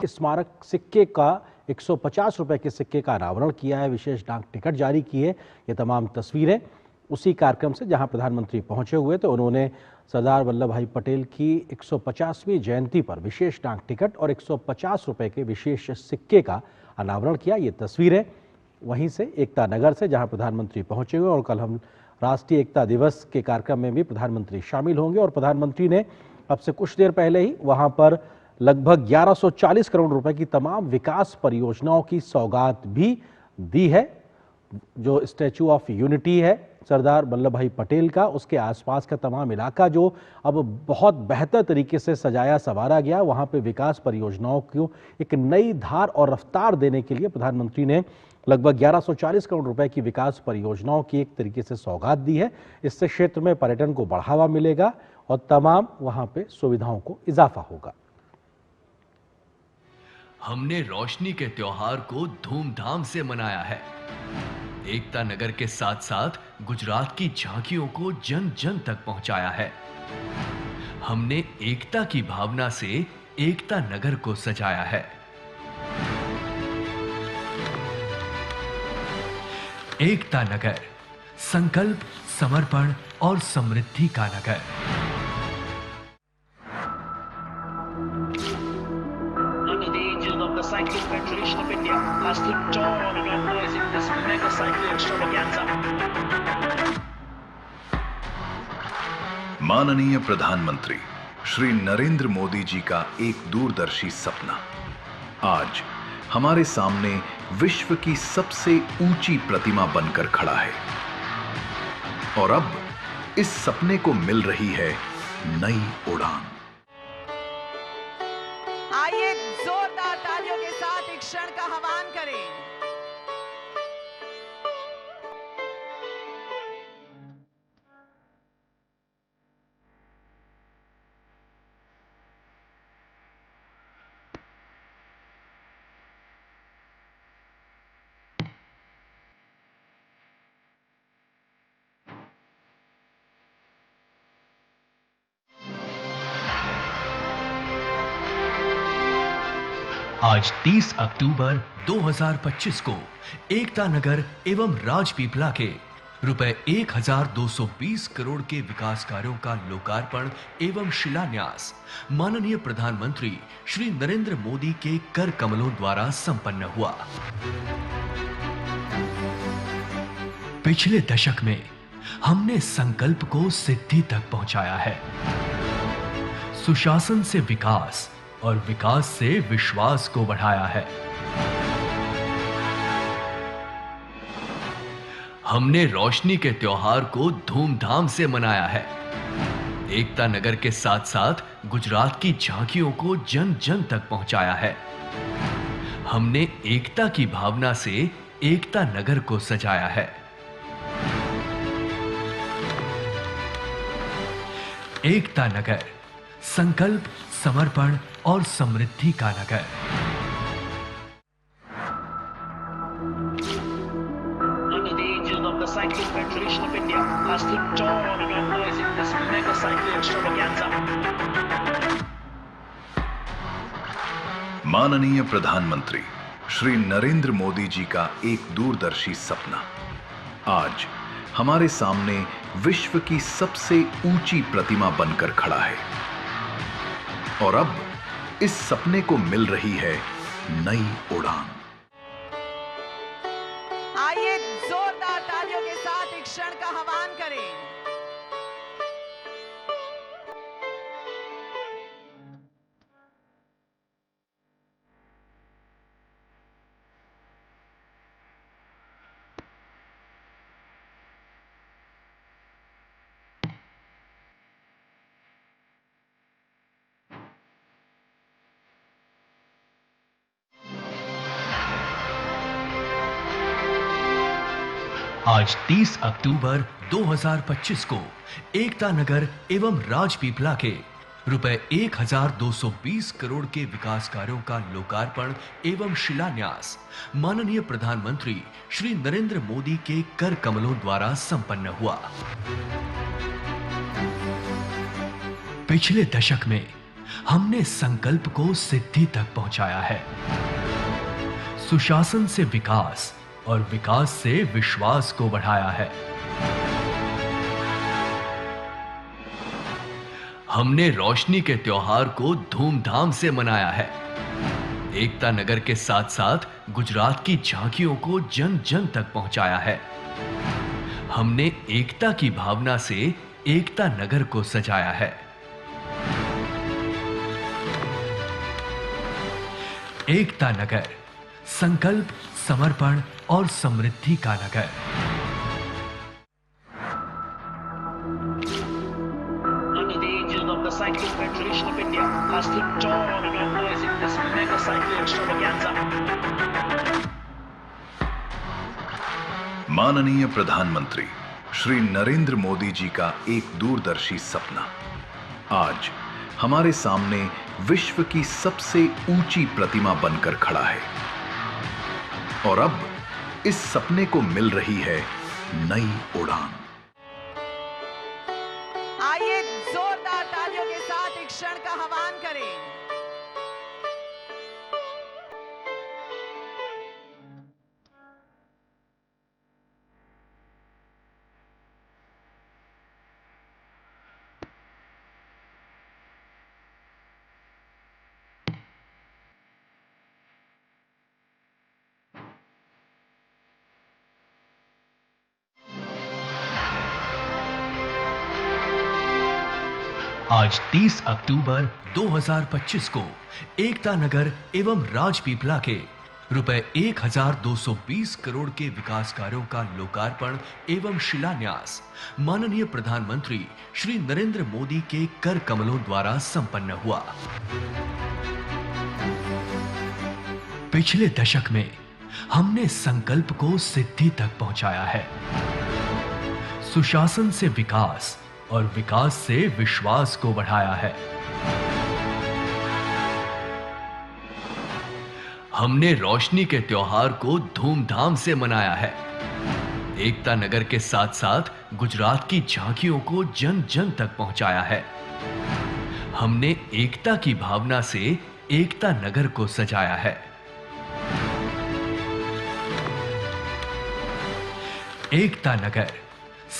स्मारक सिक्के का 150 रुपए के सिक्के का अनावरण किया है, विशेष डाक टिकट जारी की है। ये तमाम तस्वीरें उसी कार्यक्रम से जहां प्रधानमंत्री पहुंचे हुए थे। उन्होंने सरदार वल्लभ भाई पटेल की 150वीं जयंती पर विशेष डाक टिकट और 150 रुपए के विशेष सिक्के का अनावरण किया। ये तस्वीरें वहीं से एकता नगर से जहां प्रधानमंत्री पहुंचे हुए, और कल हम राष्ट्रीय एकता दिवस के कार्यक्रम में भी प्रधानमंत्री शामिल होंगे। और प्रधानमंत्री ने अब से कुछ देर पहले ही वहां पर लगभग 1140 करोड़ रुपए की तमाम विकास परियोजनाओं की सौगात भी दी है। जो स्टैचू ऑफ यूनिटी है सरदार वल्लभ भाई पटेल का, उसके आसपास का तमाम इलाका जो अब बहुत बेहतर तरीके से सजाया संवारा गया, वहां पे विकास परियोजनाओं को एक नई धार और रफ्तार देने के लिए प्रधानमंत्री ने लगभग 1140 करोड़ रुपए की विकास परियोजनाओं की एक तरीके से सौगात दी है। इससे क्षेत्र में पर्यटन को बढ़ावा मिलेगा और तमाम वहां पे सुविधाओं को इजाफा होगा। हमने रोशनी के त्योहार को धूमधाम से मनाया है। एकता नगर के साथ साथ गुजरात की झांकियों को जन जन तक पहुंचाया है। हमने एकता की भावना से एकता नगर को सजाया है। एकता नगर, संकल्प, समर्पण और समृद्धि का नगर। The Cycling Federation of India has stood tall in organizing this mega cycling extravaganza. माननीय प्रधानमंत्री श्री नरेंद्र मोदी जी का एक दूरदर्शी सपना आज हमारे सामने विश्व की सबसे ऊंची प्रतिमा बनकर खड़ा है, और अब इस सपने को मिल रही है नई उड़ान। आइए जोरदार तालियों के साथ एक क्षण का आह्वान करें। आज 30 अक्टूबर 2025 को एकता नगर एवं राजपीपला के रुपए 1220 करोड़ के विकास कार्यों का लोकार्पण एवं शिलान्यास माननीय प्रधानमंत्री श्री नरेंद्र मोदी के कर कमलों द्वारा संपन्न हुआ। पिछले दशक में हमने संकल्प को सिद्धि तक पहुंचाया है। सुशासन से विकास और विकास से विश्वास को बढ़ाया है। हमने रोशनी के त्योहार को धूमधाम से मनाया है। एकता नगर के साथ साथ गुजरात की झांकियों को जन जन तक पहुंचाया है। हमने एकता की भावना से एकता नगर को सजाया है। एकता नगर, संकल्प, समर्पण और समृद्धि का नगर। Under the aegis of the Cycling Federation of India has stood tall in organizing this mega cycling extravaganza. माननीय प्रधानमंत्री श्री नरेंद्र मोदी जी का एक दूरदर्शी सपना आज हमारे सामने विश्व की सबसे ऊंची प्रतिमा बनकर खड़ा है, और अब इस सपने को मिल रही है नई उड़ान। आइए जोरदार तालियों के साथ एक क्षण का आह्वान करें। आज 30 अक्टूबर 2025 को एकता नगर एवं राजपीपला के रुपए 1220 करोड़ के विकास कार्यों का लोकार्पण एवं शिलान्यास माननीय प्रधानमंत्री श्री नरेंद्र मोदी के कर कमलों द्वारा संपन्न हुआ। पिछले दशक में हमने संकल्प को सिद्धि तक पहुंचाया है। सुशासन से विकास और विकास से विश्वास को बढ़ाया है। हमने रोशनी के त्योहार को धूमधाम से मनाया है। एकता नगर के साथ साथ गुजरात की झांकियों को जन जन तक पहुंचाया है। हमने एकता की भावना से एकता नगर को सजाया है। एकता नगर, संकल्प, समर्पण और समृद्धि का नगर। Under the aegis of the Cycling Federation of India, has stood tall and organizing this mega cycling extravaganza. माननीय प्रधानमंत्री श्री नरेंद्र मोदी जी का एक दूरदर्शी सपना आज हमारे सामने विश्व की सबसे ऊंची प्रतिमा बनकर खड़ा है और अब इस सपने को मिल रही है नई उड़ान। आइए जोरदार तालियों के साथ एक क्षण का आह्वान करें। आज 30 अक्टूबर 2025 को एकता नगर एवं राजपीपला के रुपए 1220 करोड़ के विकास कार्यों का लोकार्पण एवं शिलान्यास माननीय प्रधानमंत्री श्री नरेंद्र मोदी के कर कमलों द्वारा संपन्न हुआ। पिछले दशक में हमने संकल्प को सिद्धि तक पहुंचाया है। सुशासन से विकास और विकास से विश्वास को बढ़ाया है। हमने रोशनी के त्योहार को धूमधाम से मनाया है। एकता नगर के साथ साथ गुजरात की झांकियों को जन जन तक पहुंचाया है। हमने एकता की भावना से एकता नगर को सजाया है। एकता नगर,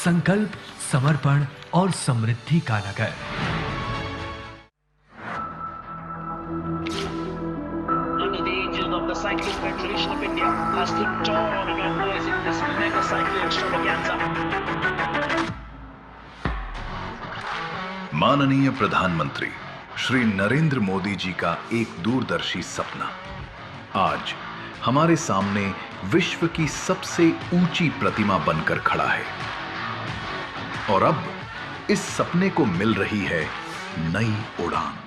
संकल्प, समर्पण और समृद्धि का नगर। Under the aegis of the Cycling Federation of India, has stood tall and organizing this mega cycling extravaganza. माननीय प्रधानमंत्री श्री नरेंद्र मोदी जी का एक दूरदर्शी सपना आज हमारे सामने विश्व की सबसे ऊंची प्रतिमा बनकर खड़ा है और अब इस सपने को मिल रही है नई उड़ान।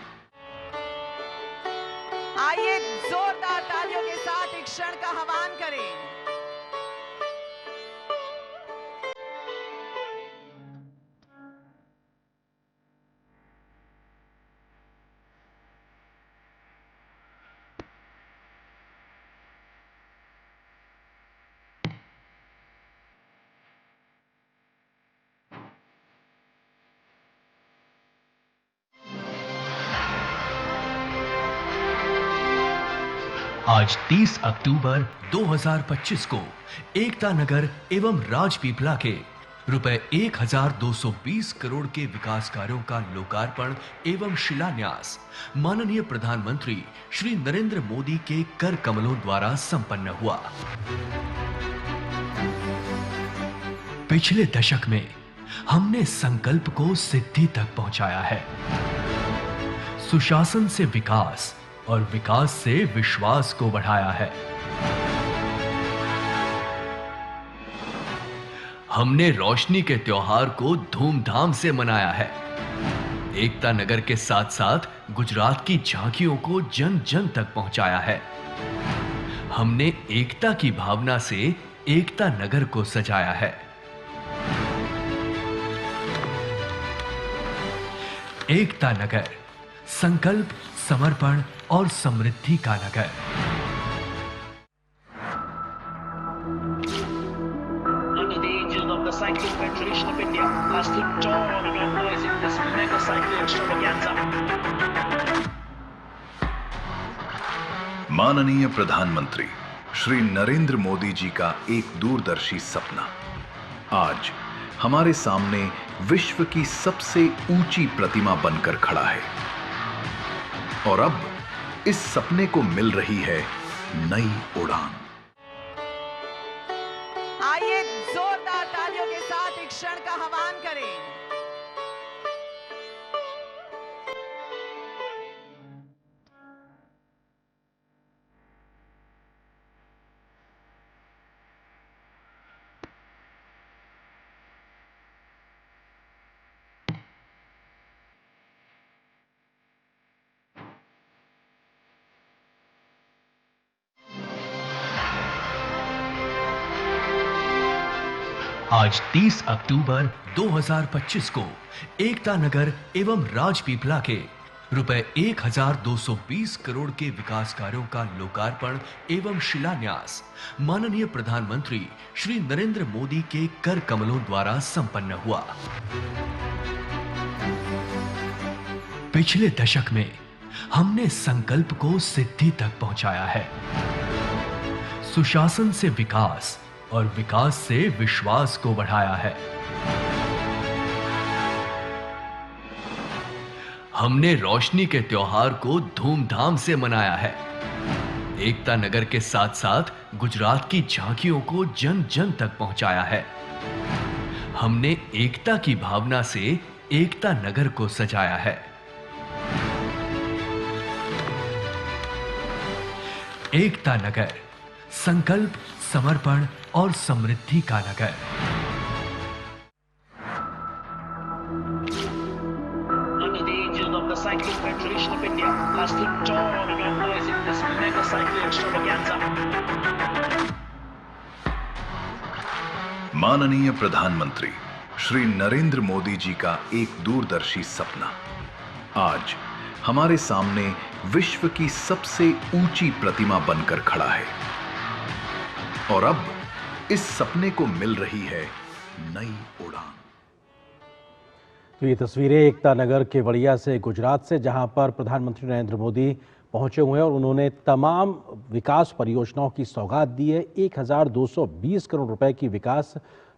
आइए जोरदार तालियों के साथ एक क्षण का आह्वान करें। आज 30 अक्टूबर 2025 को एकता नगर एवं राजपीपला के रुपए 1220 करोड़ के विकास कार्यों का लोकार्पण एवं शिलान्यास माननीय प्रधानमंत्री श्री नरेंद्र मोदी के कर कमलों द्वारा संपन्न हुआ। पिछले दशक में हमने संकल्प को सिद्धि तक पहुंचाया है। सुशासन से विकास और विकास से विश्वास को बढ़ाया है। हमने रोशनी के त्योहार को धूमधाम से मनाया है। एकता नगर के साथ साथ गुजरात की झांकियों को जन जन तक पहुंचाया है। हमने एकता की भावना से एकता नगर को सजाया है। एकता नगर, संकल्प, समर्पण और समृद्धि का नगर। Under the aegis of the Cycling Federation of India, has stood tall and organizing this mega cycling extravaganza. माननीय प्रधानमंत्री श्री नरेंद्र मोदी जी का एक दूरदर्शी सपना आज हमारे सामने विश्व की सबसे ऊंची प्रतिमा बनकर खड़ा है और अब इस सपने को मिल रही है नई उड़ान। आइए जोरदार तालियों के साथ एक क्षण का आह्वान करें। आज 30 अक्टूबर 2025 को एकता नगर एवं राजपीपला के रुपए 1220 करोड़ के विकास कार्यों का लोकार्पण एवं शिलान्यास माननीय प्रधानमंत्री श्री नरेंद्र मोदी के कर कमलों द्वारा संपन्न हुआ। पिछले दशक में हमने संकल्प को सिद्धि तक पहुंचाया है। सुशासन से विकास और विकास से विश्वास को बढ़ाया है। हमने रोशनी के त्योहार को धूमधाम से मनाया है। एकता नगर के साथ साथ गुजरात की झांकियों को जन जन तक पहुंचाया है। हमने एकता की भावना से एकता नगर को सजाया है। एकता नगर, संकल्प, समर्पण और समृद्धि का नगर। Under the aegis of the Cycling Federation of India has stood tall and organizing this mega cycling extravaganza. माननीय प्रधानमंत्री श्री नरेंद्र मोदी जी का एक दूरदर्शी सपना आज हमारे सामने विश्व की सबसे ऊंची प्रतिमा बनकर खड़ा है और अब इस सपने को मिल रही है नई उड़ान। तो ये तस्वीरें एकता नगर केवड़िया से, गुजरात से, जहां पर प्रधानमंत्री नरेंद्र मोदी पहुंचे हुए हैं और उन्होंने तमाम विकास परियोजनाओं की सौगात दी है। 1220 करोड़ रुपए की विकास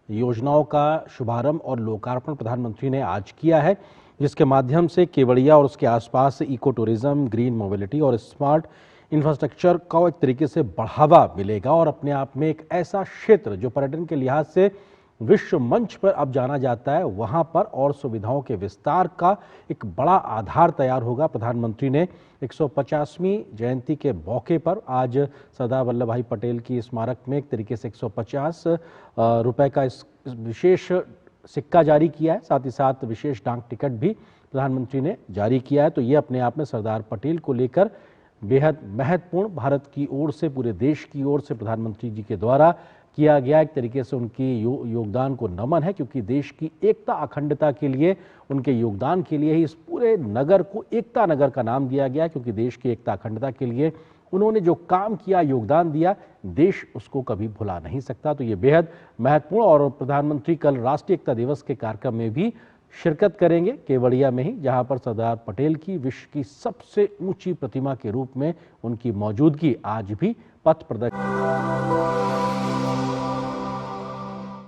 योजनाओं का शुभारंभ और लोकार्पण प्रधानमंत्री ने आज किया है, जिसके माध्यम से केवड़िया और उसके आसपास इको टूरिज्म, ग्रीन मोबिलिटी और स्मार्ट इंफ्रास्ट्रक्चर को एक तरीके से बढ़ावा मिलेगा और अपने आप में एक ऐसा क्षेत्र जो पर्यटन के लिहाज से विश्व मंच पर अब जाना जाता है, वहां पर और सुविधाओं के विस्तार का एक बड़ा आधार तैयार होगा। प्रधानमंत्री ने 150वीं जयंती के मौके पर आज सरदार वल्लभ भाई पटेल की स्मारक में एक तरीके से 150 रुपए का इस विशेष सिक्का जारी किया है। साथ ही साथ विशेष डाक टिकट भी प्रधानमंत्री ने जारी किया है। तो ये अपने आप में सरदार पटेल को लेकर बेहद महत्वपूर्ण, भारत की ओर से, पूरे देश की ओर से प्रधानमंत्री जी के द्वारा किया गया एक तरीके से उनकी योगदान को नमन है, क्योंकि देश की एकता अखंडता के लिए उनके योगदान के लिए ही इस पूरे नगर को एकता नगर का नाम दिया गया, क्योंकि देश की एकता अखंडता के लिए उन्होंने जो काम किया, योगदान दिया, देश उसको कभी भुला नहीं सकता। तो ये बेहद महत्वपूर्ण। और प्रधानमंत्री कल राष्ट्रीय एकता दिवस के कार्यक्रम में भी शिरकत करेंगे केवड़िया में ही, जहां पर सरदार पटेल की विश्व की सबसे ऊंची प्रतिमा के रूप में उनकी मौजूदगी आज भी पथ प्रदर्शन